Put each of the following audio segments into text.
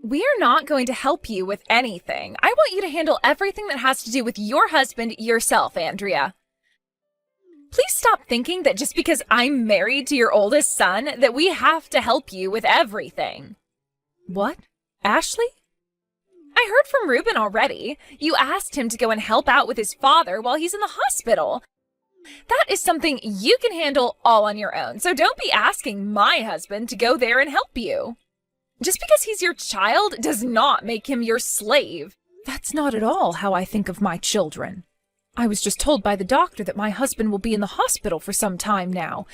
We're not going to help you with anything. I want you to handle everything that has to do with your husband yourself, Andrea. Please stop thinking that just because I'm married to your oldest son, that we have to help you with everything. What? Ashley? I heard from Ruben already. You asked him to go and help out with his father while he's in the hospital. That is something you can handle all on your own, so don't be asking my husband to go there and help you. Just because he's your child does not make him your slave. That's not at all how I think of my children. I was just told by the doctor that my husband will be in the hospital for some time now.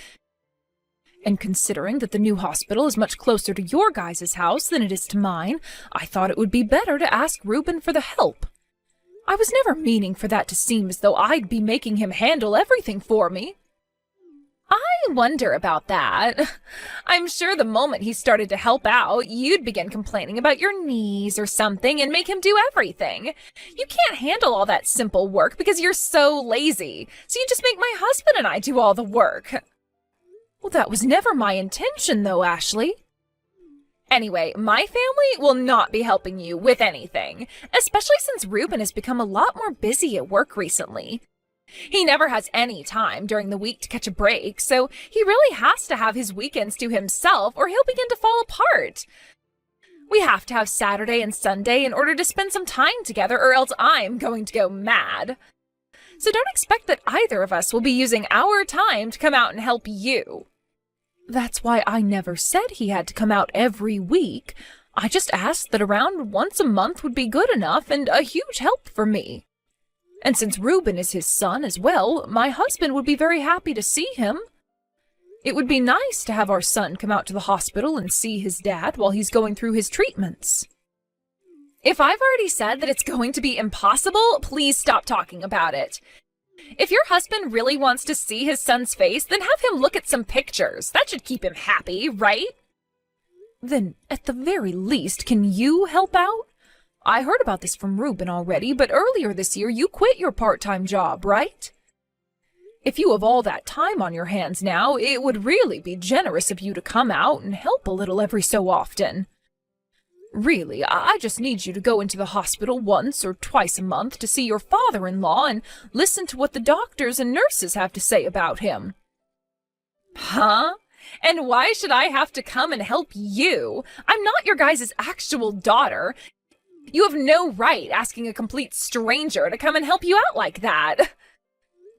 And considering that the new hospital is much closer to your guys' house than it is to mine, I thought it would be better to ask Ruben for the help. I was never meaning for that to seem as though I'd be making him handle everything for me. I wonder about that. I'm sure the moment he started to help out, you'd begin complaining about your knees or something and make him do everything. You can't handle all that simple work because you're so lazy, so you just make my husband and I do all the work. Well, that was never my intention, though, Ashley. Anyway, my family will not be helping you with anything, especially since Ruben has become a lot more busy at work recently. He never has any time during the week to catch a break, so he really has to have his weekends to himself or he'll begin to fall apart. We have to have Saturday and Sunday in order to spend some time together or else I'm going to go mad. So don't expect that either of us will be using our time to come out and help you. That's why I never said he had to come out every week. I just asked that around once a month would be good enough and a huge help for me. And since Ruben is his son as well, my husband would be very happy to see him. It would be nice to have our son come out to the hospital and see his dad while he's going through his treatments. If I've already said that it's going to be impossible, please stop talking about it. If your husband really wants to see his son's face, then have him look at some pictures. That should keep him happy, right? Then, at the very least, can you help out? I heard about this from Ruben already, but earlier this year you quit your part-time job, right? If you have all that time on your hands now, it would really be generous of you to come out and help a little every so often. Really, I just need you to go into the hospital once or twice a month to see your father-in-law and listen to what the doctors and nurses have to say about him. Huh? And why should I have to come and help you? I'm not your guys' actual daughter. You have no right asking a complete stranger to come and help you out like that.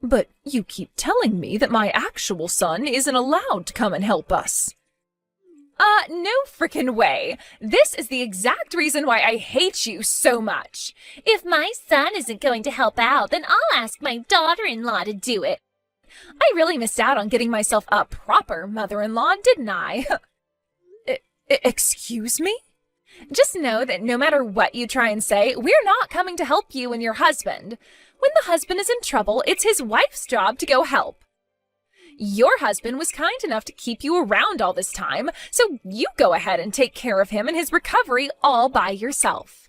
But you keep telling me that my actual son isn't allowed to come and help us. No frickin' way. This is the exact reason why I hate you so much. If my son isn't going to help out, then I'll ask my daughter-in-law to do it. I really missed out on getting myself a proper mother-in-law, didn't I? Excuse me? Just know that no matter what you try and say, we're not coming to help you and your husband. When the husband is in trouble, it's his wife's job to go help. Your husband was kind enough to keep you around all this time, so you go ahead and take care of him and his recovery all by yourself.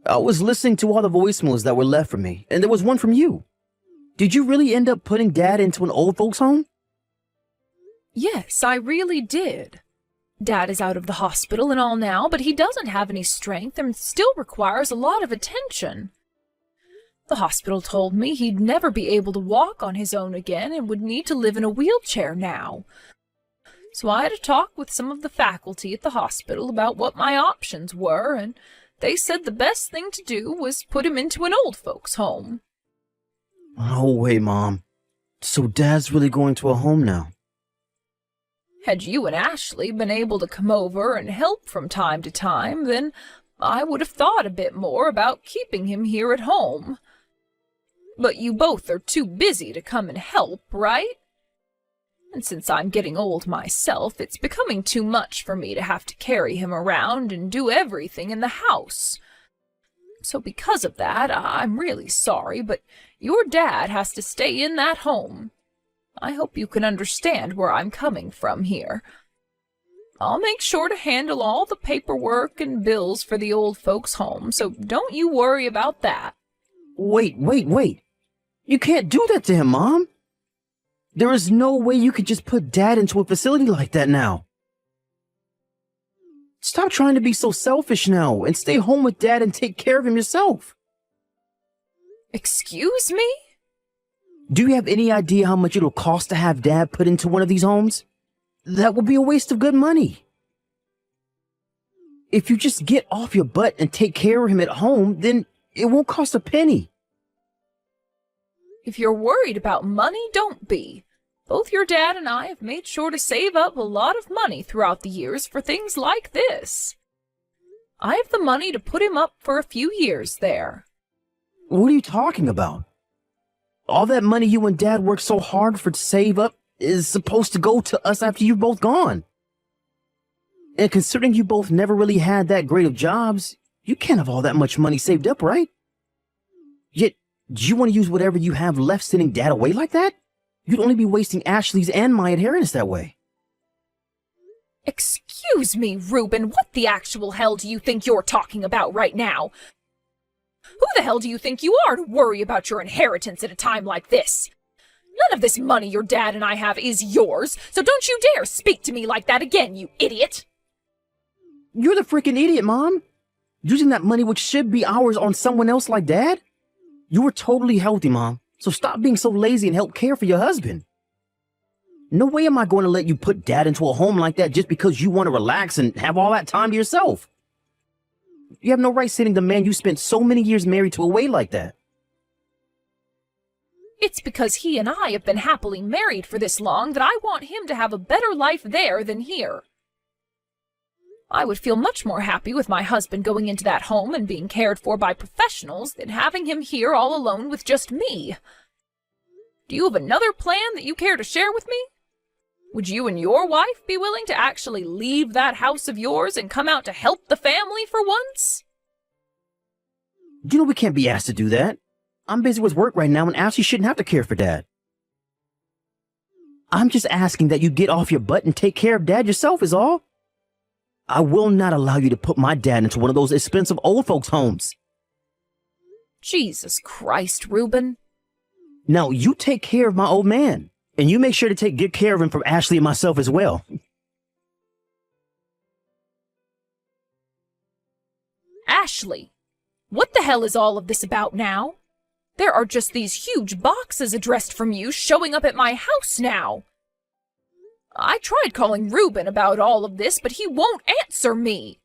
I was listening to all the voicemails that were left for me, and there was one from you. Did you really end up putting Dad into an old folks' home? Yes, I really did. Dad is out of the hospital and all now, but he doesn't have any strength and still requires a lot of attention. The hospital told me he'd never be able to walk on his own again and would need to live in a wheelchair now. So I had a talk with some of the faculty at the hospital about what my options were, and they said the best thing to do was put him into an old folks' home. Oh, wait, Mom. So Dad's really going to a home now? Had you and Ashley been able to come over and help from time to time, then I would have thought a bit more about keeping him here at home. But you both are too busy to come and help, right? And since I'm getting old myself, it's becoming too much for me to have to carry him around and do everything in the house. So because of that, I'm really sorry, but your dad has to stay in that home. I hope you can understand where I'm coming from here. I'll make sure to handle all the paperwork and bills for the old folks' home, so don't you worry about that. Wait. You can't do that to him, Mom. There is no way you could just put Dad into a facility like that now. Stop trying to be so selfish now and stay home with Dad and take care of him yourself. Excuse me? Do you have any idea how much it'll cost to have Dad put into one of these homes? That would be a waste of good money. If you just get off your butt and take care of him at home, then it won't cost a penny. If you're worried about money, don't be. Both your dad and I have made sure to save up a lot of money throughout the years for things like this. I have the money to put him up for a few years there. What are you talking about? All that money you and Dad worked so hard for to save up is supposed to go to us after you're both gone. And considering you both never really had that great of jobs, you can't have all that much money saved up, right? Yet, do you want to use whatever you have left sending Dad away like that? You'd only be wasting Ashley's and my inheritance that way. Excuse me, Reuben, what the actual hell do you think you're talking about right now? Who the hell do you think you are to worry about your inheritance at a time like this? None of this money your dad and I have is yours, so don't you dare speak to me like that again, you idiot! You're the freaking idiot, Mom. Using that money which should be ours on someone else like Dad? You were totally healthy, Mom, so stop being so lazy and help care for your husband. No way am I going to let you put Dad into a home like that just because you want to relax and have all that time to yourself. You have no right sending the man you spent so many years married to away like that. It's because he and I have been happily married for this long that I want him to have a better life there than here. I would feel much more happy with my husband going into that home and being cared for by professionals than having him here all alone with just me. Do you have another plan that you care to share with me? Would you and your wife be willing to actually leave that house of yours and come out to help the family for once? You know we can't be asked to do that. I'm busy with work right now and Ashley shouldn't have to care for Dad. I'm just asking that you get off your butt and take care of Dad yourself is all. I will not allow you to put my dad into one of those expensive old folks' homes. Jesus Christ, Reuben. Now, you take care of my old man, and you make sure to take good care of him from Ashley and myself as well. Ashley, what the hell is all of this about now? There are just these huge boxes addressed from you showing up at my house now. I tried calling Reuben about all of this, but he won't answer me.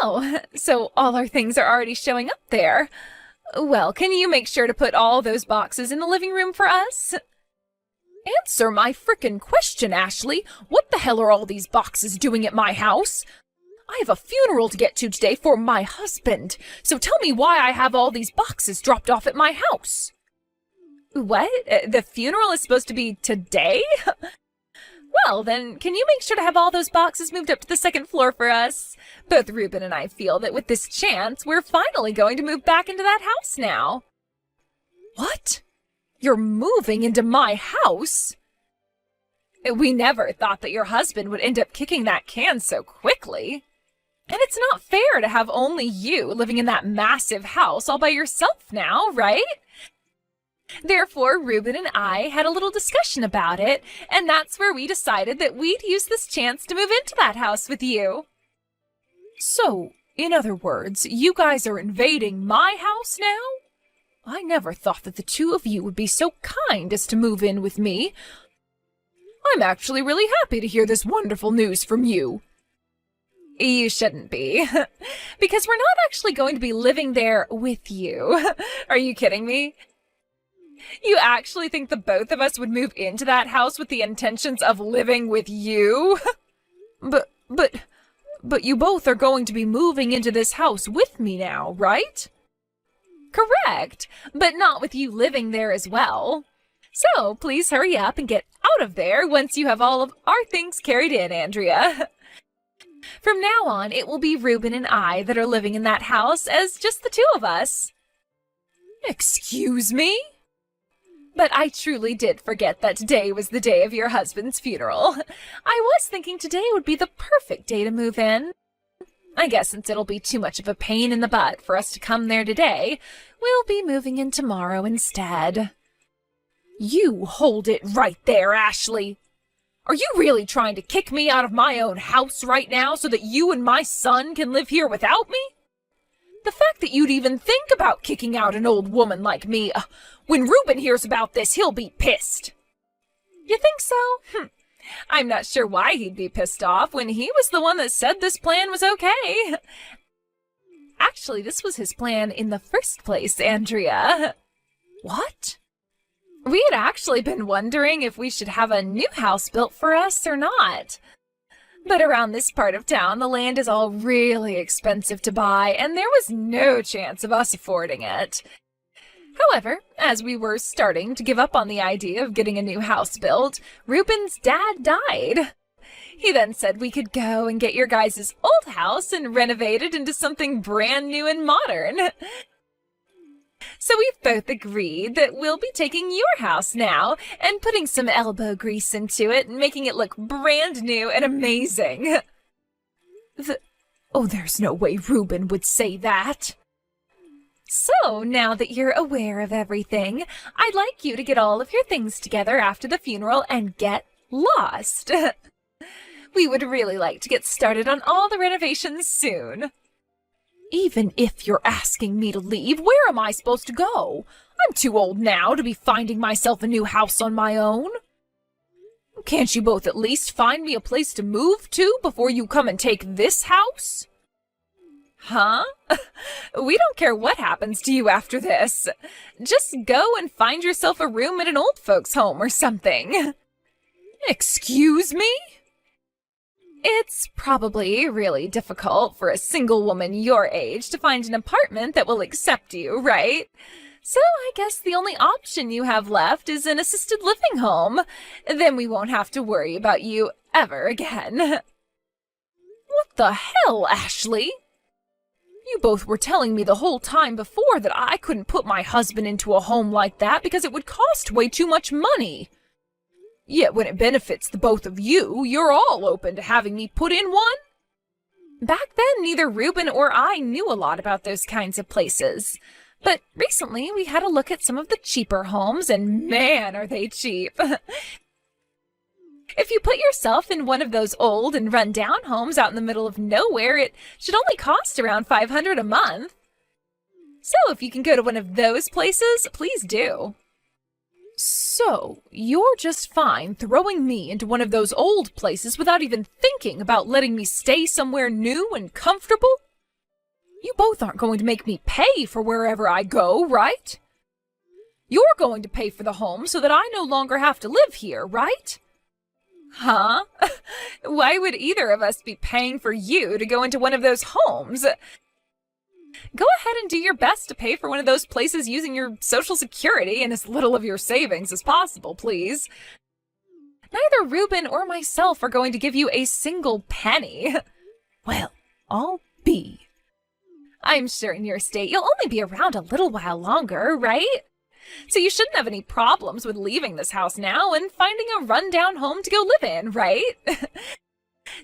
Oh, so all our things are already showing up there. Well, can you make sure to put all those boxes in the living room for us? Answer my frickin' question, Ashley. What the hell are all these boxes doing at my house? I have a funeral to get to today for my husband, so tell me why I have all these boxes dropped off at my house. What? The funeral is supposed to be today? Well, then, can you make sure to have all those boxes moved up to the second floor for us? Both Reuben and I feel that with this chance, we're finally going to move back into that house now. What? You're moving into my house? We never thought that your husband would end up kicking that can so quickly. And it's not fair to have only you living in that massive house all by yourself now, right? Therefore, Reuben and I had a little discussion about it, and that's where we decided that we'd use this chance to move into that house with you. So, in other words, you guys are invading my house now? I never thought that the two of you would be so kind as to move in with me. I'm actually really happy to hear this wonderful news from you. You shouldn't be, because we're not actually going to be living there with you. Are you kidding me? You actually think the both of us would move into that house with the intentions of living with you? But you both are going to be moving into this house with me now, right? Correct, but not with you living there as well. So please hurry up and get out of there once you have all of our things carried in, Andrea. From now on, it will be Reuben and I that are living in that house as just the two of us. Excuse me? But I truly did forget that today was the day of your husband's funeral. I was thinking today would be the perfect day to move in. I guess since it'll be too much of a pain in the butt for us to come there today, we'll be moving in tomorrow instead. You hold it right there, Ashley. Are you really trying to kick me out of my own house right now so that you and my son can live here without me? The fact that you'd even think about kicking out an old woman like me, when Reuben hears about this, he'll be pissed. You think so? I'm not sure why he'd be pissed off when he was the one that said this plan was okay. Actually, this was his plan in the first place, Andrea. What? We had actually been wondering if we should have a new house built for us or not. But around this part of town, the land is all really expensive to buy, and there was no chance of us affording it. However, as we were starting to give up on the idea of getting a new house built, Reuben's dad died. He then said we could go and get your guys' old house and renovate it into something brand new and modern. So we've both agreed that we'll be taking your house now and putting some elbow grease into it and making it look brand new and amazing. There's no way Reuben would say that. So, now that you're aware of everything, I'd like you to get all of your things together after the funeral and get lost. We would really like to get started on all the renovations soon. Even if you're asking me to leave, where am I supposed to go? I'm too old now to be finding myself a new house on my own. Can't you both at least find me a place to move to before you come and take this house? Huh? We don't care what happens to you after this. Just go and find yourself a room at an old folks' home or something. Excuse me? It's probably really difficult for a single woman your age to find an apartment that will accept you, right? So I guess the only option you have left is an assisted living home. Then we won't have to worry about you ever again. What the hell, Ashley? You both were telling me the whole time before that I couldn't put my husband into a home like that because it would cost way too much money. Yet when it benefits the both of you, you're all open to having me put in one? Back then, neither Reuben or I knew a lot about those kinds of places. But recently, we had a look at some of the cheaper homes, and man, are they cheap. If you put yourself in one of those old and run-down homes out in the middle of nowhere, it should only cost around $500 a month. So if you can go to one of those places, please do. So, you're just fine throwing me into one of those old places without even thinking about letting me stay somewhere new and comfortable? You both aren't going to make me pay for wherever I go, right? You're going to pay for the home so that I no longer have to live here, right? Huh? Why would either of us be paying for you to go into one of those homes? Go ahead and do your best to pay for one of those places using your Social Security and as little of your savings as possible, please. Neither Reuben or myself are going to give you a single penny. Well, I'll be. I'm sure in your state you'll only be around a little while longer, right? So you shouldn't have any problems with leaving this house now and finding a run-down home to go live in, right?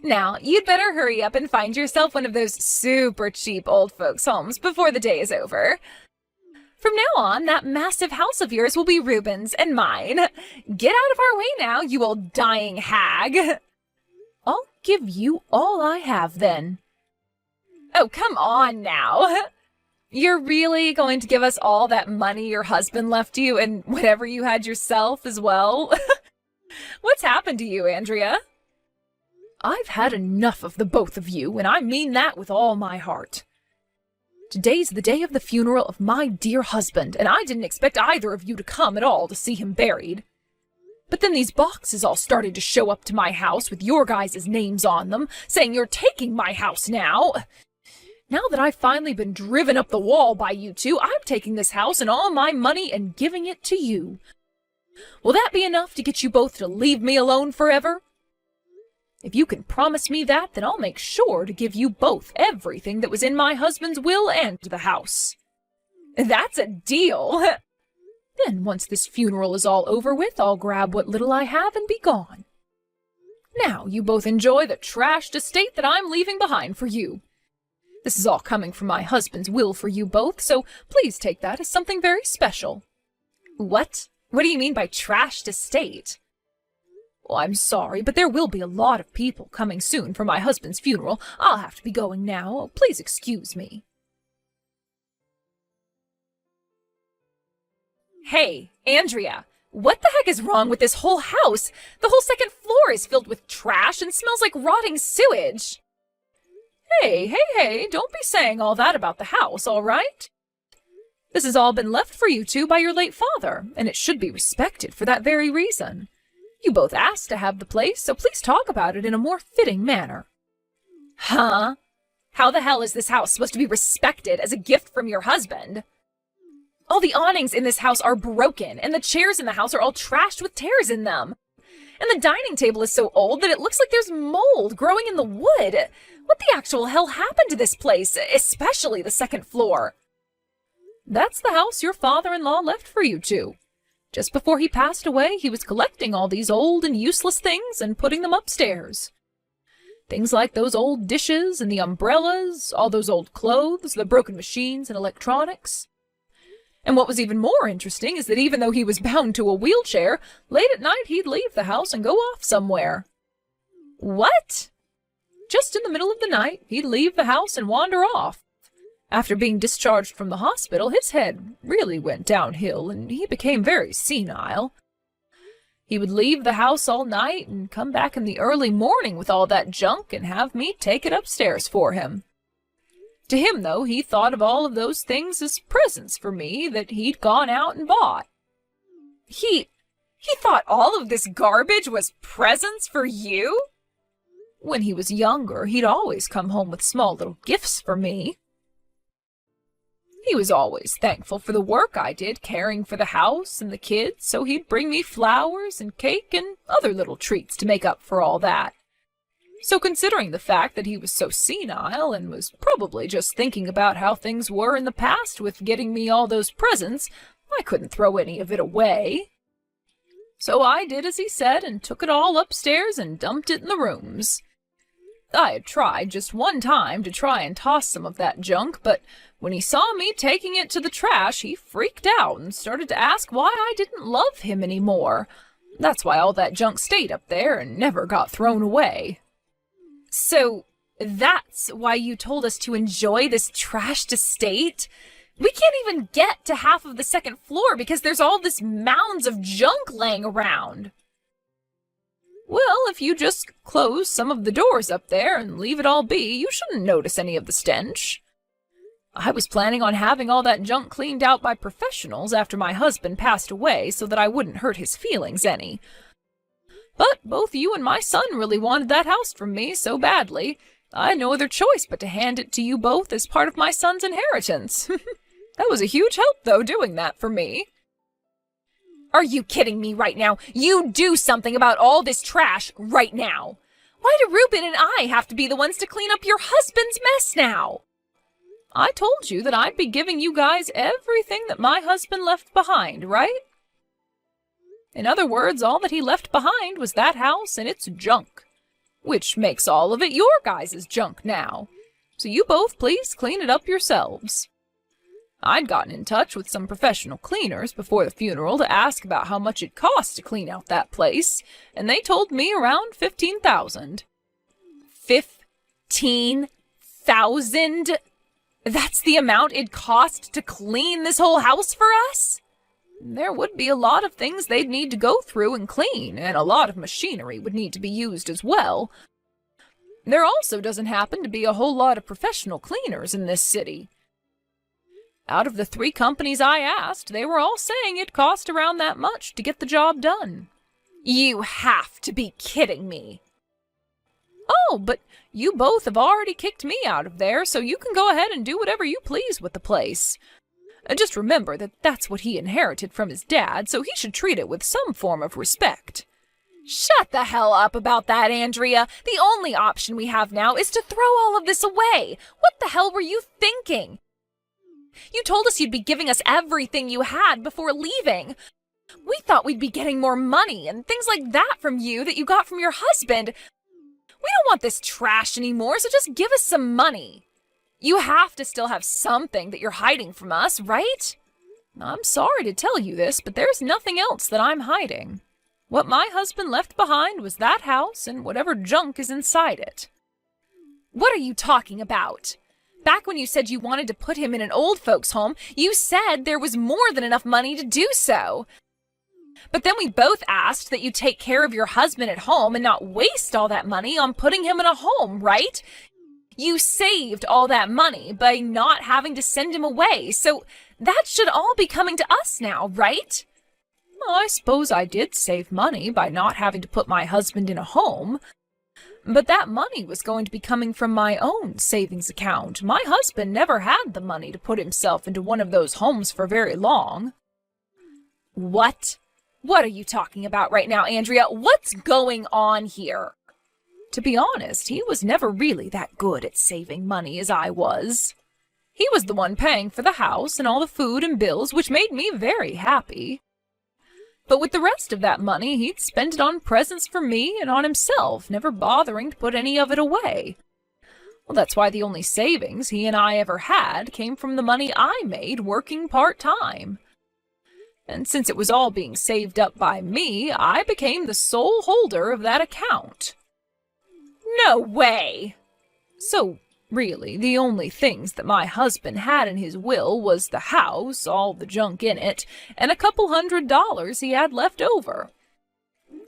Now, you'd better hurry up and find yourself one of those super cheap old folks' homes before the day is over. From now on, that massive house of yours will be Reuben's and mine. Get out of our way now, you old dying hag. I'll give you all I have, then. Oh, come on now. You're really going to give us all that money your husband left you and whatever you had yourself as well? What's happened to you, Andrea? I've had enough of the both of you, and I mean that with all my heart. Today's the day of the funeral of my dear husband, and I didn't expect either of you to come at all to see him buried. But then these boxes all started to show up to my house with your guys' names on them, saying you're taking my house now. Now that I've finally been driven up the wall by you two, I'm taking this house and all my money and giving it to you. Will that be enough to get you both to leave me alone forever? If you can promise me that, then I'll make sure to give you both everything that was in my husband's will and the house. That's a deal. Then once this funeral is all over with, I'll grab what little I have and be gone. Now you both enjoy the trashed estate that I'm leaving behind for you. This is all coming from my husband's will for you both, so please take that as something very special. What? What do you mean by trashed estate? Oh, I'm sorry, but there will be a lot of people coming soon for my husband's funeral. I'll have to be going now. Oh, please excuse me. Hey, Andrea, what the heck is wrong with this whole house? The whole second floor is filled with trash and smells like rotting sewage. Hey, don't be saying all that about the house, all right? This has all been left for you two by your late father, and it should be respected for that very reason. You both asked to have the place, so please talk about it in a more fitting manner. Huh? How the hell is this house supposed to be respected as a gift from your husband? All the awnings in this house are broken, and the chairs in the house are all trashed with tears in them. And the dining table is so old that it looks like there's mold growing in the wood. What the actual hell happened to this place, especially the second floor? That's the house your father-in-law left for you two. Just before he passed away, he was collecting all these old and useless things and putting them upstairs. Things like those old dishes and the umbrellas, all those old clothes, the broken machines and electronics. And what was even more interesting is that even though he was bound to a wheelchair, late at night he'd leave the house and go off somewhere. What? Just in the middle of the night, he'd leave the house and wander off. After being discharged from the hospital, his head really went downhill and he became very senile. He would leave the house all night and come back in the early morning with all that junk and have me take it upstairs for him. To him, though, he thought of all of those things as presents for me that he'd gone out and bought. He thought all of this garbage was presents for you? When he was younger, he'd always come home with small little gifts for me. He was always thankful for the work I did caring for the house and the kids, so he'd bring me flowers and cake and other little treats to make up for all that. So considering the fact that he was so senile and was probably just thinking about how things were in the past with getting me all those presents, I couldn't throw any of it away. So I did as he said and took it all upstairs and dumped it in the rooms. I had tried just one time to try and toss some of that junk, but when he saw me taking it to the trash, he freaked out and started to ask why I didn't love him anymore. That's why all that junk stayed up there and never got thrown away. So that's why you told us to enjoy this trashed estate? We can't even get to half of the second floor because there's all this mounds of junk laying around. Well, if you just close some of the doors up there and leave it all be, you shouldn't notice any of the stench. I was planning on having all that junk cleaned out by professionals after my husband passed away so that I wouldn't hurt his feelings any. But both you and my son really wanted that house from me so badly, I had no other choice but to hand it to you both as part of my son's inheritance. That was a huge help, though, doing that for me. Are you kidding me right now? You do something about all this trash right now. Why do Reuben and I have to be the ones to clean up your husband's mess now? I told you that I'd be giving you guys everything that my husband left behind, right? In other words, all that he left behind was that house and its junk, which makes all of it your guys' junk now. So you both please clean it up yourselves. I'd gotten in touch with some professional cleaners before the funeral to ask about how much it cost to clean out that place, and they told me around $15,000. $15,000? That's the amount it cost to clean this whole house for us? There would be a lot of things they'd need to go through and clean, and a lot of machinery would need to be used as well. There also doesn't happen to be a whole lot of professional cleaners in this city. Out of the 3 companies I asked, they were all saying it cost around that much to get the job done. You have to be kidding me. Oh, but you both have already kicked me out of there, so you can go ahead and do whatever you please with the place. Just remember that that's what he inherited from his dad, so he should treat it with some form of respect. Shut the hell up about that, Andrea. The only option we have now is to throw all of this away. What the hell were you thinking? You told us you'd be giving us everything you had before leaving. We thought we'd be getting more money and things like that from you that you got from your husband. We don't want this trash anymore, so just give us some money. You have to still have something that you're hiding from us, right? I'm sorry to tell you this, but there's nothing else that I'm hiding. What my husband left behind was that house and whatever junk is inside it. What are you talking about? Back when you said you wanted to put him in an old folks' home, you said there was more than enough money to do so. But then we both asked that you take care of your husband at home and not waste all that money on putting him in a home, right? You saved all that money by not having to send him away, so that should all be coming to us now, right? Well, I suppose I did save money by not having to put my husband in a home, but that money was going to be coming from my own savings account. My husband never had the money to put himself into one of those homes for very long. What? What are you talking about right now, Andrea? What's going on here? To be honest, he was never really that good at saving money as I was. He was the one paying for the house and all the food and bills, which made me very happy. But with the rest of that money, he'd spend it on presents for me and on himself, never bothering to put any of it away. Well, that's why the only savings he and I ever had came from the money I made working part-time. And since it was all being saved up by me, I became the sole holder of that account. No way! So, really, the only things that my husband had in his will was the house, all the junk in it, and a couple $100 he had left over.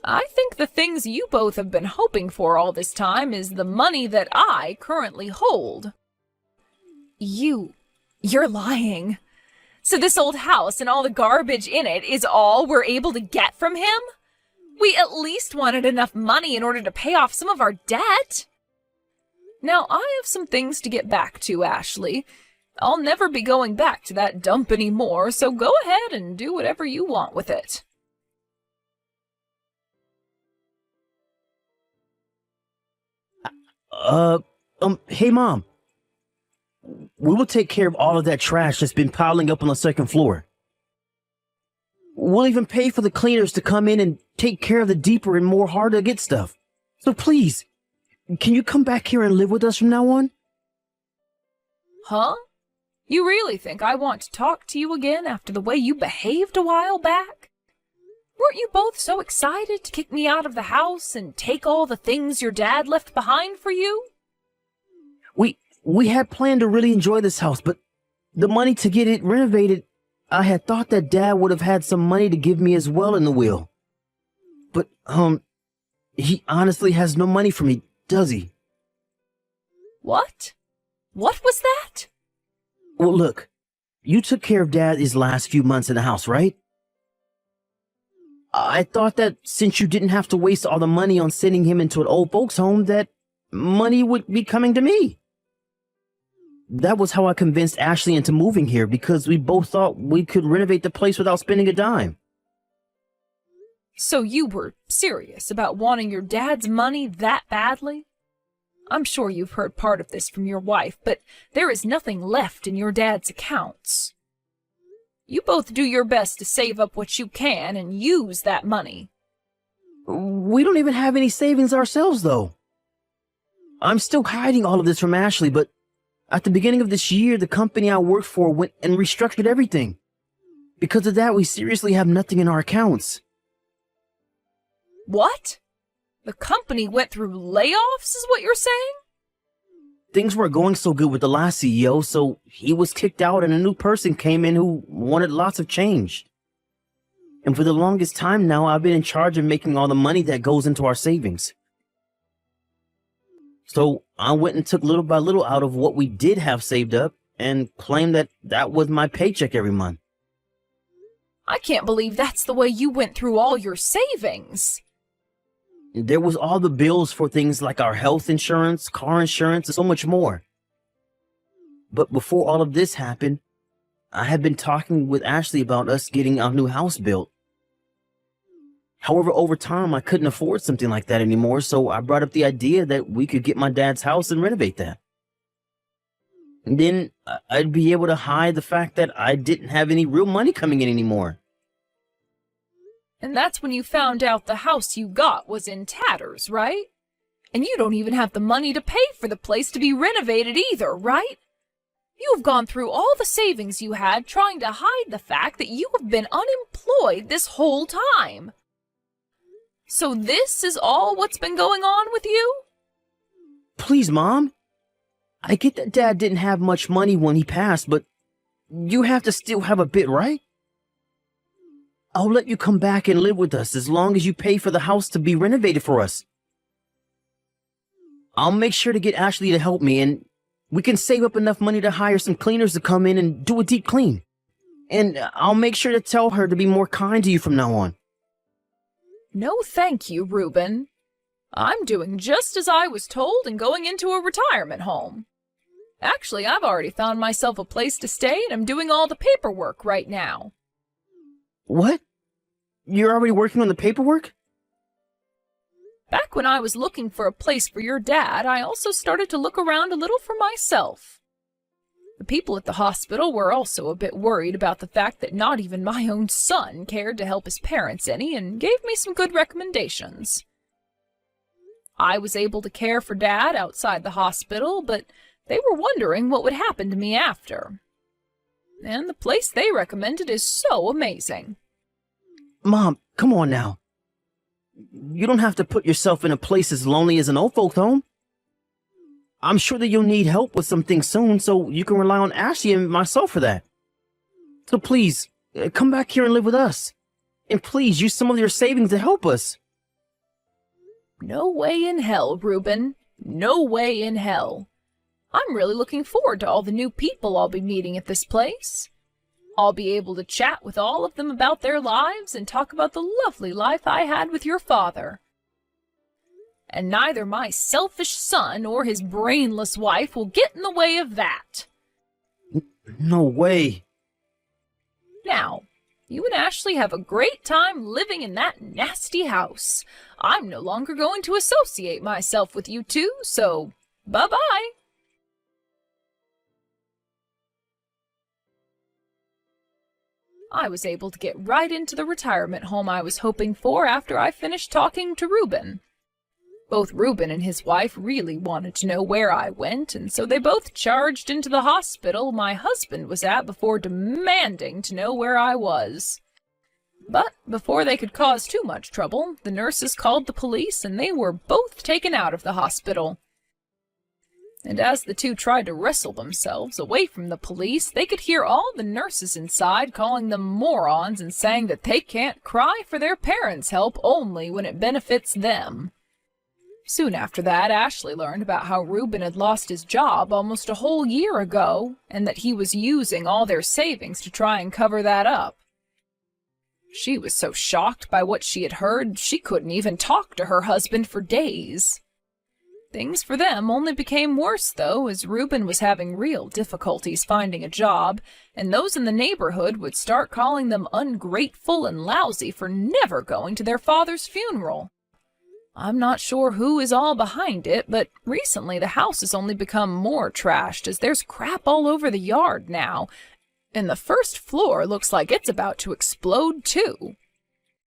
I think the things you both have been hoping for all this time is the money that I currently hold. You're lying. So this old house and all the garbage in it is all we're able to get from him? We at least wanted enough money in order to pay off some of our debt. Now, I have some things to get back to, Ashley. I'll never be going back to that dump anymore, so go ahead and do whatever you want with it. Hey, Mom. We will take care of all of that trash that's been piling up on the second floor. We'll even pay for the cleaners to come in and take care of the deeper and more hard-to-get stuff. So please, can you come back here and live with us from now on? Huh? You really think I want to talk to you again after the way you behaved a while back? Weren't you both so excited to kick me out of the house and take all the things your dad left behind for you? We had planned to really enjoy this house, but the money to get it renovated, I had thought that Dad would have had some money to give me as well in the will. But, he honestly has no money for me, does he? What? What was that? Well, look, you took care of Dad these last few months in the house, right? I thought that since you didn't have to waste all the money on sending him into an old folks' home, that money would be coming to me. That was how I convinced Ashley into moving here, because we both thought we could renovate the place without spending a dime. So you were serious about wanting your dad's money that badly? I'm sure you've heard part of this from your wife, but there is nothing left in your dad's accounts. You both do your best to save up what you can and use that money. We don't even have any savings ourselves, though. I'm still hiding all of this from Ashley, but at the beginning of this year, the company I worked for went and restructured everything. Because of that, we seriously have nothing in our accounts. What? The company went through layoffs, is what you're saying? Things weren't going so good with the last CEO, so he was kicked out and a new person came in who wanted lots of change. And for the longest time now, I've been in charge of making all the money that goes into our savings. So I went and took little by little out of what we did have saved up and claimed that that was my paycheck every month. I can't believe that's the way you went through all your savings. There was all the bills for things like our health insurance, car insurance, and so much more. But before all of this happened, I had been talking with Ashley about us getting our new house built. However, over time, I couldn't afford something like that anymore, so I brought up the idea that we could get my dad's house and renovate that. And then I'd be able to hide the fact that I didn't have any real money coming in anymore. And that's when you found out the house you got was in tatters, right? And you don't even have the money to pay for the place to be renovated either, right? You've gone through all the savings you had trying to hide the fact that you have been unemployed this whole time. So this is all what's been going on with you? Please, Mom. I get that Dad didn't have much money when he passed, but you have to still have a bit, right? I'll let you come back and live with us as long as you pay for the house to be renovated for us. I'll make sure to get Ashley to help me, and we can save up enough money to hire some cleaners to come in and do a deep clean. And I'll make sure to tell her to be more kind to you from now on. No thank you, Reuben. I'm doing just as I was told and going into a retirement home. Actually, I've already found myself a place to stay and I'm doing all the paperwork right now. What? You're already working on the paperwork? Back when I was looking for a place for your dad, I also started to look around a little for myself. The people at the hospital were also a bit worried about the fact that not even my own son cared to help his parents any and gave me some good recommendations. I was able to care for Dad outside the hospital, but they were wondering what would happen to me after. And the place they recommended is so amazing. Mom, come on now. You don't have to put yourself in a place as lonely as an old folks' home. I'm sure that you'll need help with some things soon, so you can rely on Ashley and myself for that. So please, come back here and live with us. And please, use some of your savings to help us. No way in hell, Reuben. No way in hell. I'm really looking forward to all the new people I'll be meeting at this place. I'll be able to chat with all of them about their lives and talk about the lovely life I had with your father. And neither my selfish son or his brainless wife will get in the way of that. No way. Now, you and Ashley have a great time living in that nasty house. I'm no longer going to associate myself with you two, so bye-bye. I was able to get right into the retirement home I was hoping for after I finished talking to Reuben. Both Reuben and his wife really wanted to know where I went, and so they both charged into the hospital my husband was at before demanding to know where I was. But before they could cause too much trouble, the nurses called the police and they were both taken out of the hospital. And as the two tried to wrestle themselves away from the police, they could hear all the nurses inside calling them morons and saying that they can't cry for their parents' help only when it benefits them. Soon after that, Ashley learned about how Reuben had lost his job almost a whole year ago, and that he was using all their savings to try and cover that up. She was so shocked by what she had heard, she couldn't even talk to her husband for days. Things for them only became worse, though, as Reuben was having real difficulties finding a job, and those in the neighborhood would start calling them ungrateful and lousy for never going to their father's funeral. I'm not sure who is all behind it, but recently the house has only become more trashed as there's crap all over the yard now, and the first floor looks like it's about to explode too.